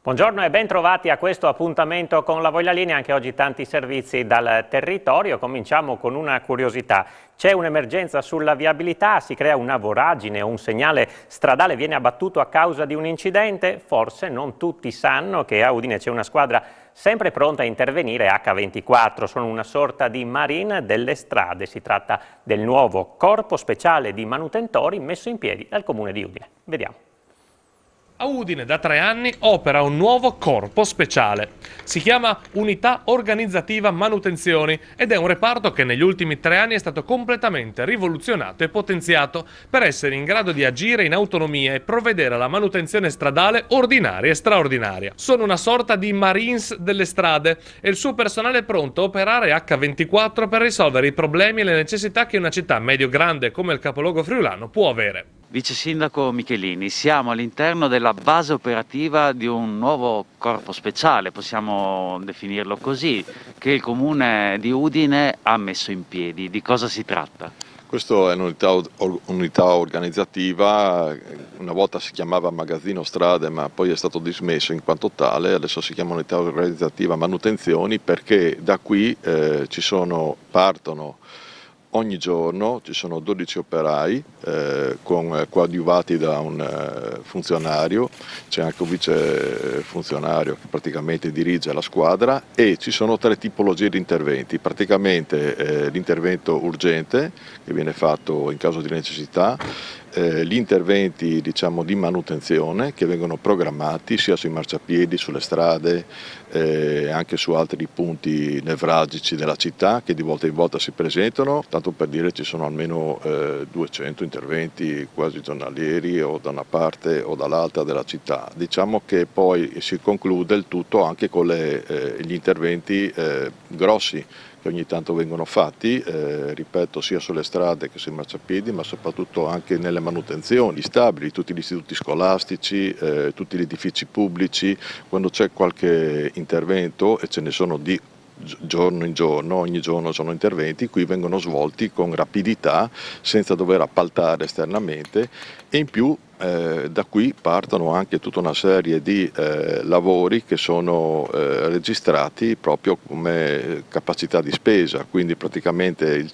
Buongiorno e ben trovati a questo appuntamento con la Voglia Linea, anche oggi tanti servizi dal territorio. Cominciamo con una curiosità. C'è un'emergenza sulla viabilità, si crea una voragine o un segnale stradale viene abbattuto a causa di un incidente? Forse non tutti sanno che a Udine c'è una squadra sempre pronta a intervenire, H24, sono una sorta di marine delle strade. Si tratta del nuovo corpo speciale di manutentori messo in piedi dal Comune di Udine. Vediamo. A Udine da 3 anni opera un nuovo corpo speciale. Si chiama Unità Organizzativa Manutenzioni ed è un reparto che negli ultimi 3 anni è stato completamente rivoluzionato e potenziato per essere in grado di agire in autonomia e provvedere alla manutenzione stradale ordinaria e straordinaria. Sono una sorta di Marines delle strade e il suo personale è pronto a operare H24 per risolvere i problemi e le necessità che una città medio-grande come il capoluogo friulano può avere. Vice Sindaco Michelini, siamo all'interno della base operativa di un nuovo corpo speciale, possiamo definirlo così, che il Comune di Udine ha messo in piedi. Di cosa si tratta? Questa è un'unità organizzativa, una volta si chiamava Magazzino Strade ma poi è stato dismesso in quanto tale, adesso si chiama Unità Organizzativa Manutenzioni perché da qui partono ogni giorno, ci sono 12 operai coadiuvati da un funzionario, c'è anche un vice funzionario che praticamente dirige la squadra e ci sono 3 tipologie di interventi, praticamente l'intervento urgente che viene fatto in caso di necessità, gli interventi di manutenzione che vengono programmati sia sui marciapiedi, sulle strade, anche su altri punti nevralgici della città che di volta in volta si presentano, tanto per dire ci sono almeno 200 interventi quasi giornalieri o da una parte o dall'altra della città. Diciamo che poi si conclude il tutto anche con gli interventi grossi che ogni tanto vengono fatti, ripeto, sia sulle strade che sui marciapiedi, ma soprattutto anche nelle manutenzioni, gli stabili, tutti gli istituti scolastici, tutti gli edifici pubblici. Quando c'è qualche intervento, e ce ne sono di giorno in giorno, ogni giorno sono interventi, qui vengono svolti con rapidità, senza dover appaltare esternamente e in più da qui partono anche tutta una serie di lavori che sono registrati proprio come capacità di spesa, quindi praticamente il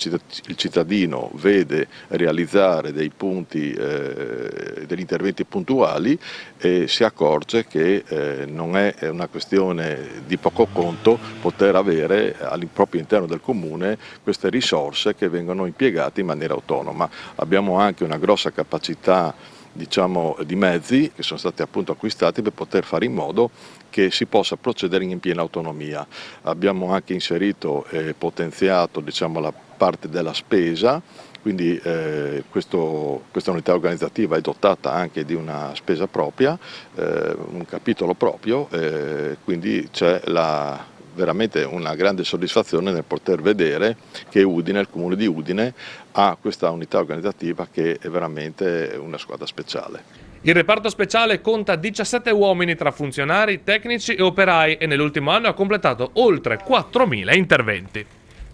cittadino vede realizzare dei punti, degli interventi puntuali e si accorge che non è una questione di poco conto poter avere proprio all'interno del comune queste risorse che vengono impiegate in maniera autonoma. Abbiamo anche una grossa capacità di mezzi che sono stati appunto acquistati per poter fare in modo che si possa procedere in piena autonomia. Abbiamo anche inserito e potenziato la parte della spesa, quindi questa unità organizzativa è dotata anche di una spesa propria, un capitolo proprio, quindi c'è veramente una grande soddisfazione nel poter vedere che Udine, il Comune di Udine, ha questa unità organizzativa che è veramente una squadra speciale. Il reparto speciale conta 17 uomini tra funzionari, tecnici e operai e nell'ultimo anno ha completato oltre 4.000 interventi.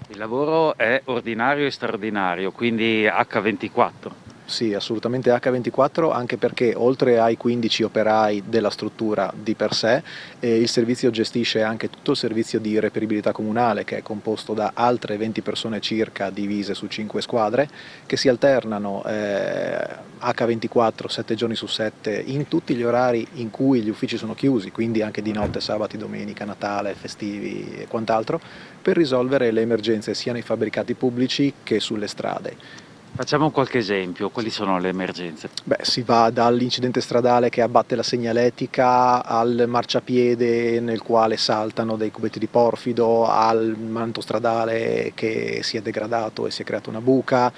Il lavoro è ordinario e straordinario, quindi H24. Sì, assolutamente H24, anche perché oltre ai 15 operai della struttura di per sé, il servizio gestisce anche tutto il servizio di reperibilità comunale, che è composto da altre 20 persone circa divise su 5 squadre, che si alternano H24 7 giorni su 7 in tutti gli orari in cui gli uffici sono chiusi, quindi anche di notte, sabati, domenica, Natale, festivi e quant'altro, per risolvere le emergenze sia nei fabbricati pubblici che sulle strade. Facciamo qualche esempio, quali sono le emergenze? Si va dall'incidente stradale che abbatte la segnaletica al marciapiede nel quale saltano dei cubetti di porfido, al manto stradale che si è degradato e si è creata una buca,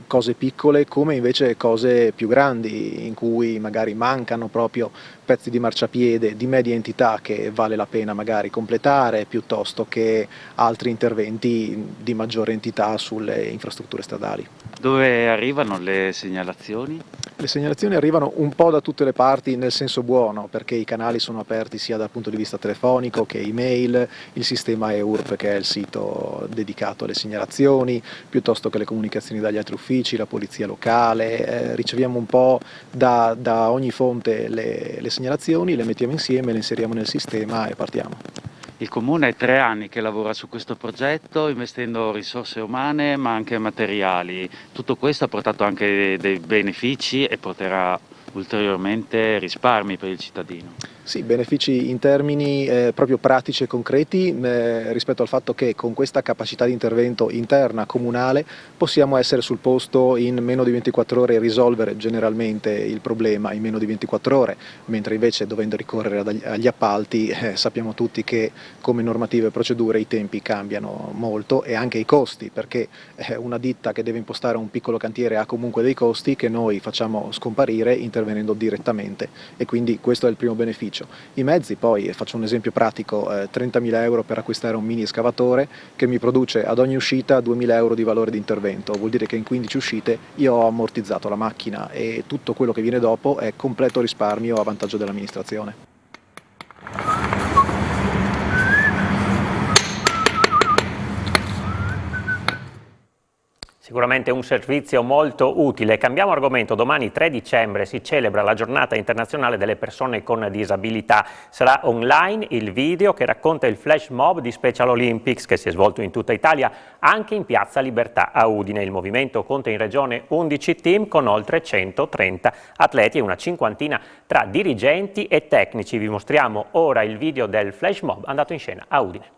cose piccole come invece cose più grandi in cui magari mancano proprio pezzi di marciapiede di media entità che vale la pena magari completare piuttosto che altri interventi di maggiore entità sulle infrastrutture stradali. Dove arrivano le segnalazioni? Le segnalazioni arrivano un po' da tutte le parti nel senso buono, perché i canali sono aperti sia dal punto di vista telefonico che email, il sistema EURP che è il sito dedicato alle segnalazioni, piuttosto che le comunicazioni dagli altri uffici, la polizia locale, riceviamo un po' da ogni fonte le segnalazioni, le mettiamo insieme, le inseriamo nel sistema e partiamo. Il Comune è 3 anni che lavora su questo progetto, investendo risorse umane ma anche materiali. Tutto questo ha portato anche dei benefici e porterà ulteriormente risparmi per il cittadino. Sì, benefici in termini proprio pratici e concreti rispetto al fatto che con questa capacità di intervento interna comunale possiamo essere sul posto in meno di 24 ore e risolvere generalmente il problema in meno di 24 ore, mentre invece dovendo ricorrere agli appalti sappiamo tutti che come normative e procedure i tempi cambiano molto e anche i costi, perché una ditta che deve impostare un piccolo cantiere ha comunque dei costi che noi facciamo scomparire intervenendo direttamente e quindi questo è il primo beneficio. I mezzi poi, faccio un esempio pratico, 30.000 euro per acquistare un mini escavatore che mi produce ad ogni uscita 2.000 euro di valore di intervento, vuol dire che in 15 uscite io ho ammortizzato la macchina e tutto quello che viene dopo è completo risparmio a vantaggio dell'amministrazione. Sicuramente un servizio molto utile. Cambiamo argomento. Domani 3 dicembre si celebra la giornata internazionale delle persone con disabilità. Sarà online il video che racconta il flash mob di Special Olympics che si è svolto in tutta Italia, anche in Piazza Libertà a Udine. Il movimento conta in regione 11 team con oltre 130 atleti e una cinquantina tra dirigenti e tecnici. Vi mostriamo ora il video del flash mob andato in scena a Udine.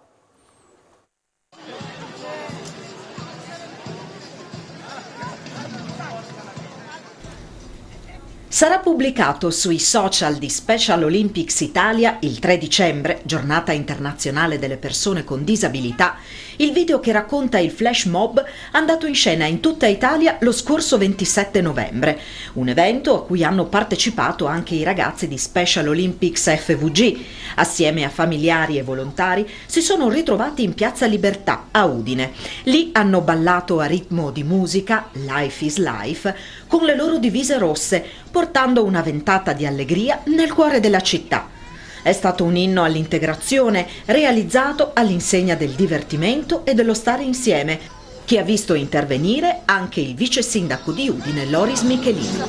Sarà pubblicato sui social di Special Olympics Italia il 3 dicembre, giornata internazionale delle persone con disabilità, il video che racconta il flash mob andato in scena in tutta Italia lo scorso 27 novembre, un evento a cui hanno partecipato anche i ragazzi di Special Olympics FVG. Assieme a familiari e volontari si sono ritrovati in Piazza Libertà a Udine. Lì hanno ballato a ritmo di musica Life is Life con le loro divise rosse, portando una ventata di allegria nel cuore della città. È stato un inno all'integrazione realizzato all'insegna del divertimento e dello stare insieme, che ha visto intervenire anche il vice sindaco di Udine, Loris Michelini.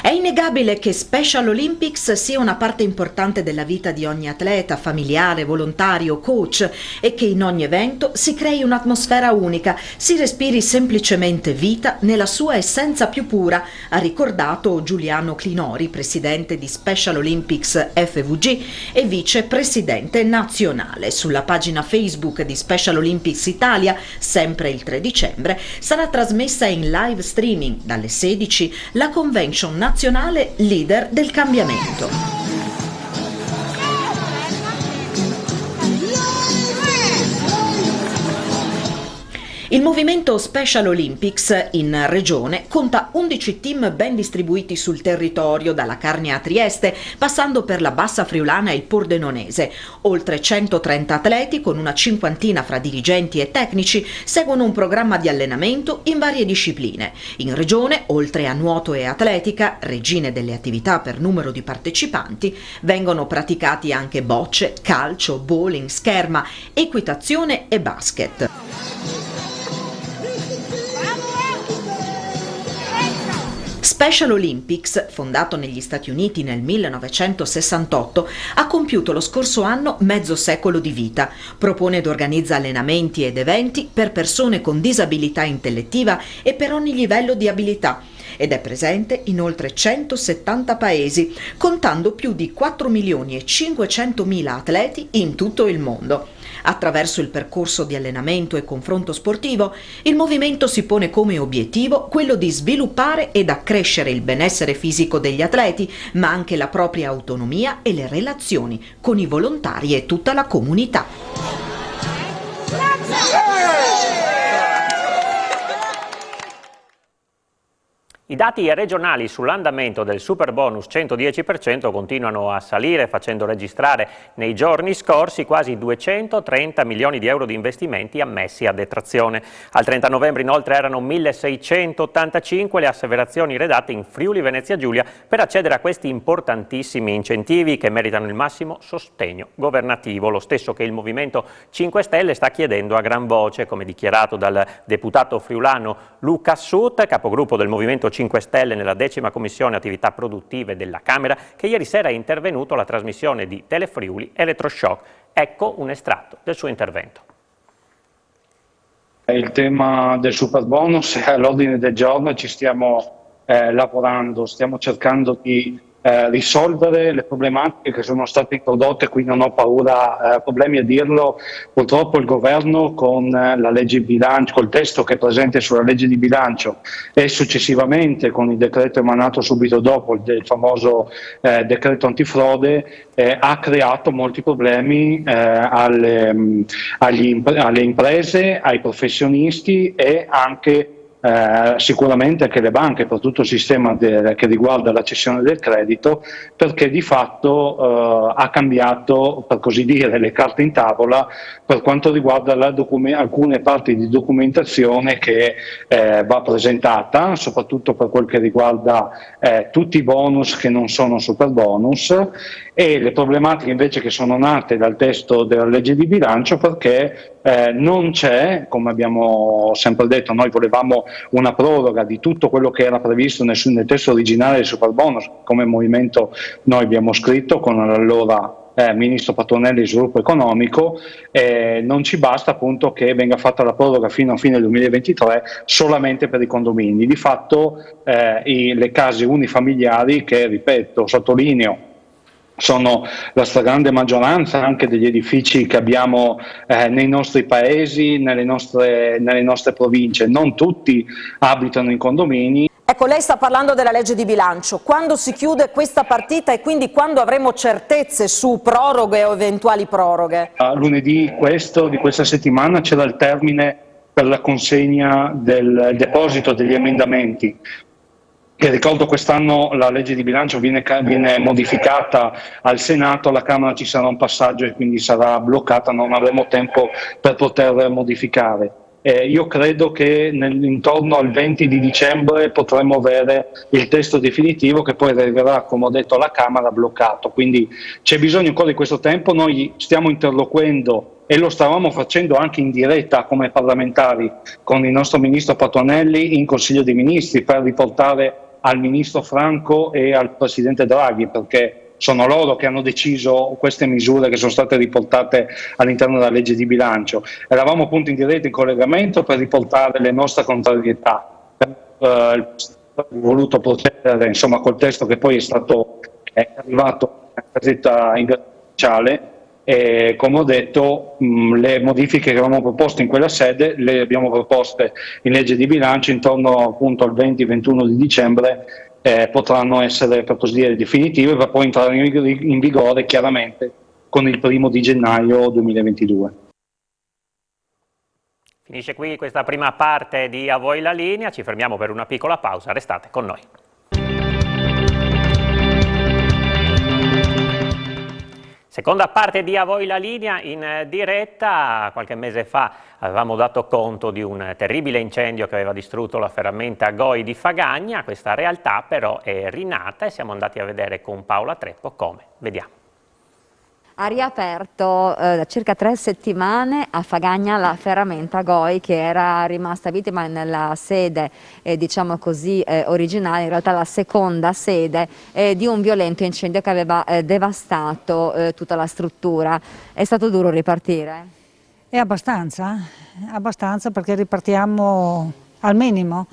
È innegabile che Special Olympics sia una parte importante della vita di ogni atleta, familiare, volontario, coach e che in ogni evento si crei un'atmosfera unica, si respiri semplicemente vita nella sua essenza più pura, ha ricordato Giuliano Clinori, presidente di Special Olympics FVG e vicepresidente nazionale. Sulla pagina Facebook di Special Olympics Italia, sempre il 3 dicembre, sarà trasmessa in live streaming dalle 16 la convention nazionale leader del cambiamento. Il movimento Special Olympics in regione conta 11 team ben distribuiti sul territorio, dalla Carnia a Trieste, passando per la Bassa Friulana e il Pordenonese. Oltre 130 atleti, con una cinquantina fra dirigenti e tecnici, seguono un programma di allenamento in varie discipline. In regione, oltre a nuoto e atletica, regine delle attività per numero di partecipanti, vengono praticati anche bocce, calcio, bowling, scherma, equitazione e basket. Special Olympics, fondato negli Stati Uniti nel 1968, ha compiuto lo scorso anno mezzo secolo di vita. Propone ed organizza allenamenti ed eventi per persone con disabilità intellettiva e per ogni livello di abilità ed è presente in oltre 170 paesi, contando più di 4.500.000 atleti in tutto il mondo. Attraverso il percorso di allenamento e confronto sportivo, il movimento si pone come obiettivo quello di sviluppare ed accrescere il benessere fisico degli atleti, ma anche la propria autonomia e le relazioni con i volontari e tutta la comunità. I dati regionali sull'andamento del superbonus 110% continuano a salire, facendo registrare nei giorni scorsi quasi 230 milioni di euro di investimenti ammessi a detrazione. Al 30 novembre inoltre erano 1685 le asseverazioni redatte in Friuli Venezia Giulia per accedere a questi importantissimi incentivi che meritano il massimo sostegno governativo, lo stesso che il Movimento 5 Stelle sta chiedendo a gran voce, come dichiarato dal deputato friulano Luca Sut, capogruppo del Movimento 5 Stelle nella 10ª Commissione Attività Produttive della Camera, che ieri sera è intervenuto alla trasmissione di Telefriuli Elettroshock. Ecco un estratto del suo intervento. Il tema del superbonus è all'ordine del giorno e ci stiamo lavorando, stiamo cercando di risolvere le problematiche che sono state introdotte, qui non ho paura, problemi a dirlo, purtroppo il governo con la legge di bilancio, col testo che è presente sulla legge di bilancio e successivamente con il decreto emanato subito dopo, il famoso decreto antifrode, ha creato molti problemi alle imprese, ai professionisti e anche sicuramente anche le banche per tutto il sistema che riguarda la cessione del credito, perché di fatto ha cambiato, per così dire, le carte in tavola per quanto riguarda alcune parti di documentazione che va presentata, soprattutto per quel che riguarda tutti i bonus che non sono super bonus, e le problematiche invece che sono nate dal testo della legge di bilancio, perché non c'è, come abbiamo sempre detto, noi volevamo una proroga di tutto quello che era previsto nel testo originale del superbonus, come movimento noi abbiamo scritto con l'allora Ministro Patuanelli di Sviluppo Economico, non ci basta appunto che venga fatta la proroga fino a fine 2023 solamente per i condomini. Di fatto le case unifamiliari, che ripeto, sottolineo, sono la stragrande maggioranza anche degli edifici che abbiamo nei nostri paesi, nelle nostre province. Non tutti abitano in condomini. Ecco, lei sta parlando della legge di bilancio. Quando si chiude questa partita e quindi quando avremo certezze su proroghe o eventuali proroghe? Lunedì di questa settimana c'era il termine per la consegna del deposito degli emendamenti. Che ricordo quest'anno la legge di bilancio viene modificata al Senato, alla Camera ci sarà un passaggio e quindi sarà bloccata, non avremo tempo per poter modificare. Io credo che intorno al 20 di dicembre potremo avere il testo definitivo che poi arriverà, come ho detto, alla Camera bloccato, quindi c'è bisogno ancora di questo tempo. Noi stiamo interloquendo e lo stavamo facendo anche in diretta come parlamentari con il nostro Ministro Patuanelli in Consiglio dei Ministri per riportare al Ministro Franco e al Presidente Draghi, perché sono loro che hanno deciso queste misure che sono state riportate all'interno della legge di bilancio. Eravamo appunto in diretta, in collegamento, per riportare le nostre contrarietà. Voluto procedere insomma col testo che poi è arrivato in Gazzetta Ufficiale. E come ho detto, le modifiche che avevamo proposto in quella sede le abbiamo proposte in legge di bilancio intorno appunto al 20-21 di dicembre, potranno essere, per così dire, definitive per poi entrare in vigore chiaramente con il 1° di gennaio 2022. Finisce qui questa prima parte di A Voi la Linea, ci fermiamo per una piccola pausa, restate con noi. Seconda parte di A Voi la Linea in diretta. Qualche mese fa avevamo dato conto di un terribile incendio che aveva distrutto la ferramenta GOI di Fagagna. Questa realtà però è rinata e siamo andati a vedere con Paola Treppo come. Vediamo. Ha riaperto da circa 3 settimane a Fagagna la ferramenta GOI, che era rimasta vittima nella sede diciamo così originale, in realtà la seconda sede di un violento incendio che aveva devastato tutta la struttura. È stato duro ripartire? È abbastanza perché ripartiamo al minimo.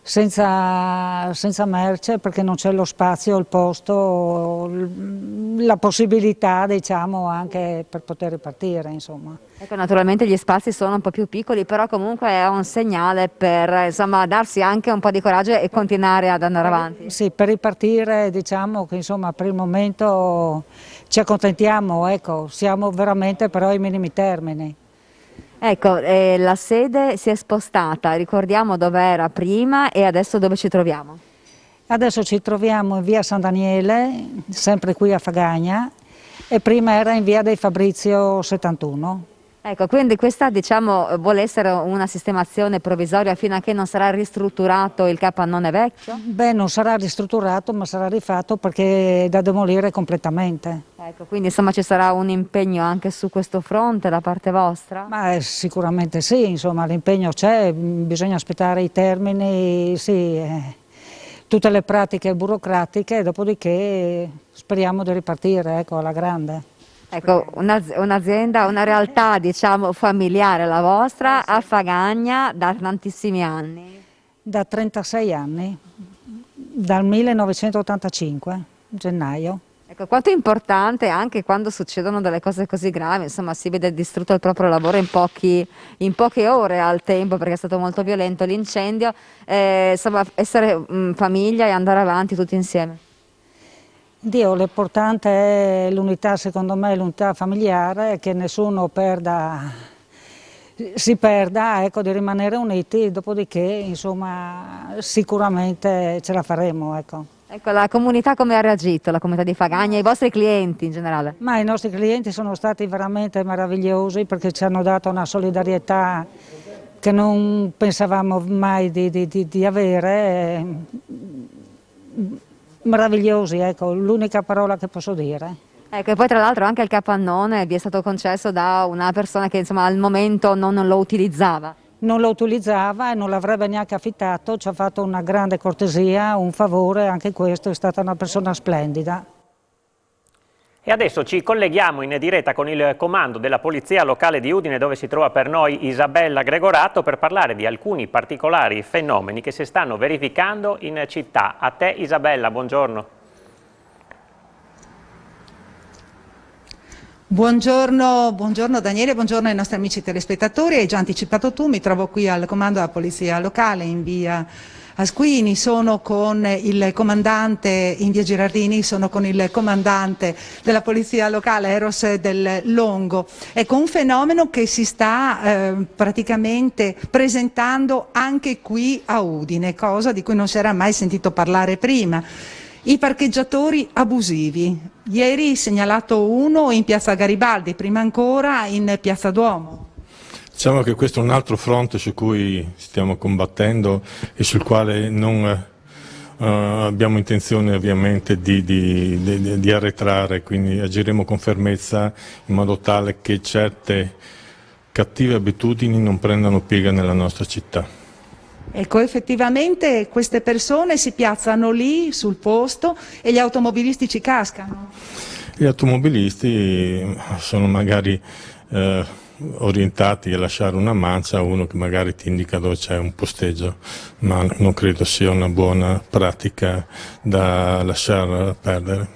Senza merce, perché non c'è lo spazio, il posto, la possibilità, diciamo, anche per poter ripartire, insomma. Ecco, naturalmente gli spazi sono un po' più piccoli, però comunque è un segnale per, insomma, darsi anche un po' di coraggio e continuare ad andare avanti. Sì, per ripartire, diciamo che insomma per il momento ci accontentiamo, ecco, siamo veramente però ai minimi termini. Ecco, la sede si è spostata, ricordiamo dove era prima e adesso dove ci troviamo? Adesso ci troviamo in via San Daniele, sempre qui a Fagagna, e prima era in via dei Fabrizio 71. Ecco, quindi questa diciamo vuole essere una sistemazione provvisoria fino a che non sarà ristrutturato il capannone vecchio? Beh, non sarà ristrutturato, ma sarà rifatto perché è da demolire completamente. Ecco, quindi insomma ci sarà un impegno anche su questo fronte da parte vostra? Ma sicuramente sì, insomma l'impegno c'è, bisogna aspettare i termini, sì, tutte le pratiche burocratiche, dopodiché speriamo di ripartire, ecco, alla grande. Ecco, un'azienda, una realtà diciamo familiare la vostra a Fagagna da tantissimi anni? Da 36 anni, dal 1985, gennaio. Ecco, quanto è importante anche quando succedono delle cose così gravi, insomma si vede distrutto il proprio lavoro in poche ore al tempo perché è stato molto violento l'incendio, insomma essere famiglia e andare avanti tutti insieme. Dio, l'importante è l'unità, secondo me, l'unità familiare, che nessuno si perda, ecco, di rimanere uniti, dopodiché, insomma, sicuramente ce la faremo, ecco. Ecco, la comunità come ha reagito, la comunità di Fagagna, i vostri clienti in generale? Ma i nostri clienti sono stati veramente meravigliosi perché ci hanno dato una solidarietà che non pensavamo mai di avere. Meravigliosi, ecco, l'unica parola che posso dire. Ecco, e poi tra l'altro anche il capannone vi è stato concesso da una persona che insomma al momento non lo utilizzava. Non lo utilizzava e non l'avrebbe neanche affittato, ci ha fatto una grande cortesia, un favore, anche questo, è stata una persona splendida. E adesso ci colleghiamo in diretta con il comando della Polizia Locale di Udine, dove si trova per noi Isabella Gregorato, per parlare di alcuni particolari fenomeni che si stanno verificando in città. A te Isabella, buongiorno. Buongiorno Daniele, buongiorno ai nostri amici telespettatori. Hai già anticipato tu, mi trovo qui al comando della Polizia Locale in via Asquini, sono con il comandante in via Girardini, sono con il comandante della Polizia Locale Eros del Longo. Ecco, un fenomeno che si sta praticamente presentando anche qui a Udine, cosa di cui non si era mai sentito parlare prima. I parcheggiatori abusivi. Ieri segnalato uno in piazza Garibaldi, prima ancora in piazza Duomo. Diciamo che questo è un altro fronte su cui stiamo combattendo e sul quale non abbiamo intenzione ovviamente di arretrare, quindi agiremo con fermezza in modo tale che certe cattive abitudini non prendano piega nella nostra città. Ecco, effettivamente queste persone si piazzano lì sul posto e gli automobilisti ci cascano. Gli automobilisti sono magari orientati a lasciare una mancia a uno che magari ti indica dove c'è un posteggio, ma non credo sia una buona pratica da lasciar perdere.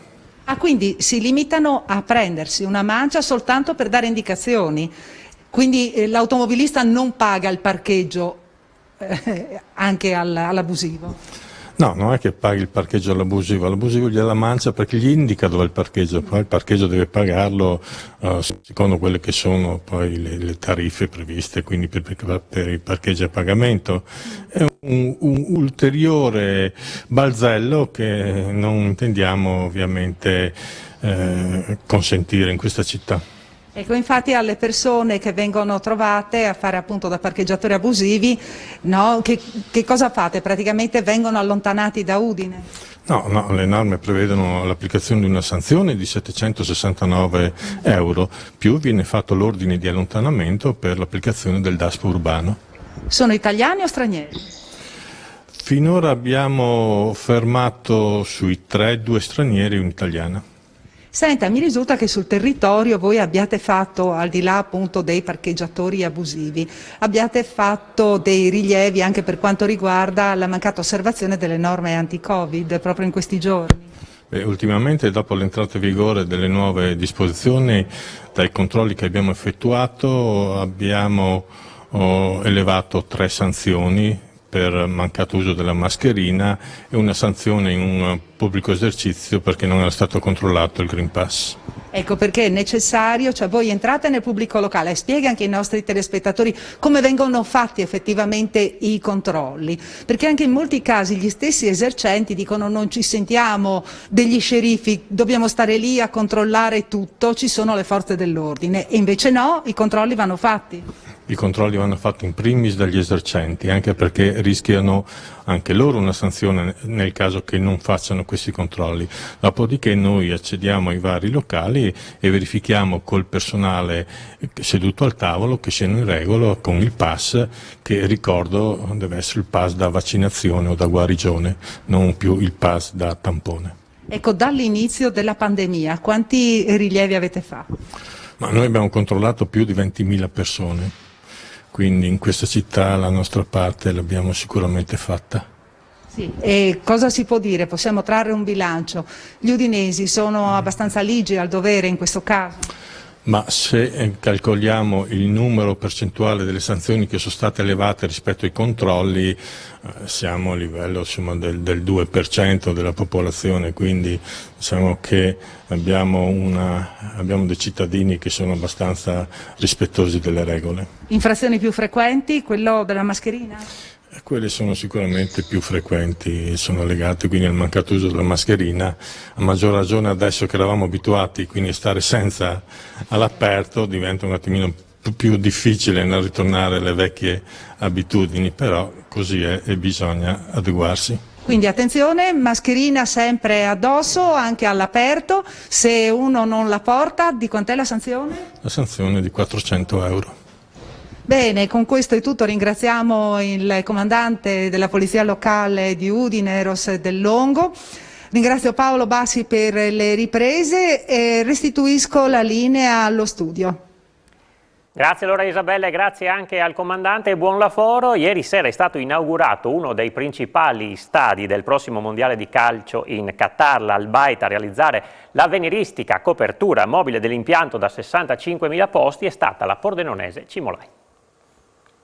Ah, quindi si limitano a prendersi una mancia soltanto per dare indicazioni, quindi l'automobilista non paga il parcheggio anche all'abusivo? No, non è che paghi il parcheggio all'abusivo gliela mancia perché gli indica dove è il parcheggio, poi il parcheggio deve pagarlo secondo quelle che sono poi le tariffe previste, quindi per i parcheggi a pagamento. È un ulteriore balzello che non intendiamo ovviamente consentire in questa città. Ecco, infatti alle persone che vengono trovate a fare appunto da parcheggiatori abusivi, no, che cosa fate? Praticamente vengono allontanati da Udine? No, le norme prevedono l'applicazione di una sanzione di 769 euro, più viene fatto l'ordine di allontanamento per l'applicazione del DASPO urbano. Sono italiani o stranieri? Finora abbiamo fermato sui 3, 2 stranieri e un'italiana. Senta, mi risulta che sul territorio voi abbiate fatto, al di là appunto dei parcheggiatori abusivi, abbiate fatto dei rilievi anche per quanto riguarda la mancata osservazione delle norme anti-Covid proprio in questi giorni. Ultimamente, dopo l'entrata in vigore delle nuove disposizioni, dai controlli che abbiamo effettuato abbiamo elevato 3 sanzioni per mancato uso della mascherina e una sanzione in un pubblico esercizio perché non era stato controllato il Green Pass. Ecco perché è necessario, cioè voi entrate nel pubblico locale e spiega anche ai nostri telespettatori come vengono fatti effettivamente i controlli, perché anche in molti casi gli stessi esercenti dicono non ci sentiamo degli sceriffi, dobbiamo stare lì a controllare tutto, ci sono le forze dell'ordine, e invece no, i controlli vanno fatti. I controlli vanno fatti in primis dagli esercenti, anche perché rischiano anche loro una sanzione nel caso che non facciano questi controlli. Dopodiché noi accediamo ai vari locali e verifichiamo col personale seduto al tavolo che siano in regola con il pass, che ricordo deve essere il pass da vaccinazione o da guarigione, non più il pass da tampone. Ecco, dall'inizio della pandemia quanti rilievi avete fatto? Ma noi abbiamo controllato più di 20.000 persone. Quindi in questa città la nostra parte l'abbiamo sicuramente fatta. Sì. E cosa si può dire? Possiamo trarre un bilancio? Gli udinesi sono abbastanza ligi al dovere in questo caso? Ma se calcoliamo il numero percentuale delle sanzioni che sono state elevate rispetto ai controlli, siamo a livello insomma, del 2% della popolazione, quindi diciamo che abbiamo dei cittadini che sono abbastanza rispettosi delle regole. Infrazioni più frequenti, quello della mascherina? Quelle sono sicuramente più frequenti, sono legate quindi al mancato uso della mascherina, a maggior ragione adesso che eravamo abituati quindi a stare senza all'aperto diventa un attimino più difficile nel ritornare alle vecchie abitudini, però così è e bisogna adeguarsi. Quindi attenzione, mascherina sempre addosso, anche all'aperto, se uno non la porta, di quant'è la sanzione? La sanzione è di 400 euro. Bene, con questo è tutto, ringraziamo il comandante della Polizia Locale di Udine, Eros Dell'Ongo, ringrazio Paolo Bassi per le riprese e restituisco la linea allo studio. Grazie allora Isabella e grazie anche al comandante e buon lavoro. Ieri sera è stato inaugurato uno dei principali stadi del prossimo mondiale di calcio in Qatar, l'Al Bayt. A realizzare l'avveniristica copertura mobile dell'impianto da 65.000 posti è stata la pordenonese Cimolai.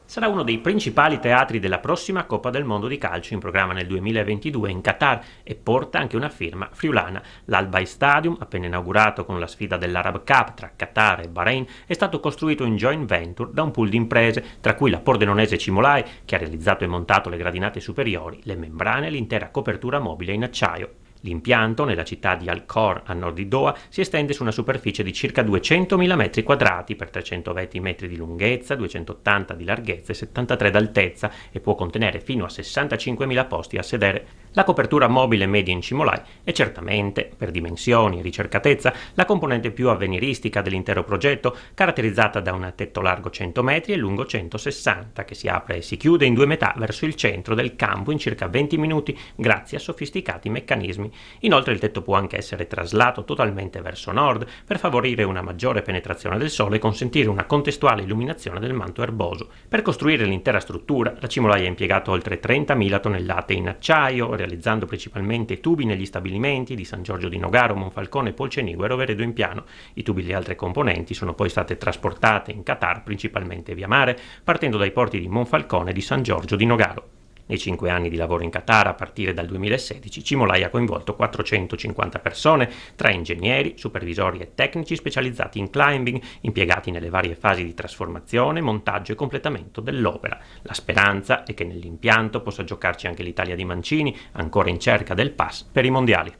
Sarà uno dei principali teatri della prossima Coppa del Mondo di calcio in programma nel 2022 in Qatar e porta anche una firma friulana. L'Al Bayt Stadium, appena inaugurato con la sfida dell'Arab Cup tra Qatar e Bahrain, è stato costruito in joint venture da un pool di imprese, tra cui la pordenonese Cimolai, che ha realizzato e montato le gradinate superiori, le membrane e l'intera copertura mobile in acciaio. L'impianto, nella città di Al-Khor, a nord di Doha, si estende su una superficie di circa 200.000 metri quadrati per 320 metri di lunghezza, 280 di larghezza e 73 d'altezza e può contenere fino a 65.000 posti a sedere. La copertura mobile media in Cimolai è certamente, per dimensioni e ricercatezza, la componente più avveniristica dell'intero progetto, caratterizzata da un tetto largo 100 metri e lungo 160, che si apre e si chiude in due metà verso il centro del campo in circa 20 minuti grazie a sofisticati meccanismi. Inoltre il tetto può anche essere traslato totalmente verso nord per favorire una maggiore penetrazione del sole e consentire una contestuale illuminazione del manto erboso. Per costruire l'intera struttura, la Cimolai ha impiegato oltre 30.000 tonnellate in acciaio, realizzando principalmente tubi negli stabilimenti di San Giorgio di Nogaro, Monfalcone, Polcenigo e Roveredo in Piano. I tubi e le altre componenti sono poi state trasportate in Qatar, principalmente via mare, partendo dai porti di Monfalcone e di San Giorgio di Nogaro. Nei 5 anni di lavoro in Qatar, a partire dal 2016, Cimolai ha coinvolto 450 persone, tra ingegneri, supervisori e tecnici specializzati in climbing, impiegati nelle varie fasi di trasformazione, montaggio e completamento dell'opera. La speranza è che nell'impianto possa giocarci anche l'Italia di Mancini, ancora in cerca del pass per i mondiali.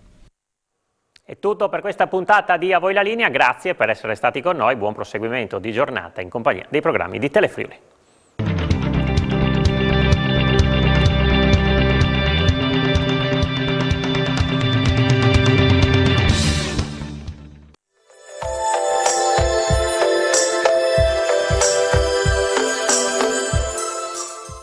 È tutto per questa puntata di A Voi la Linea, grazie per essere stati con noi, buon proseguimento di giornata in compagnia dei programmi di Telefriuli.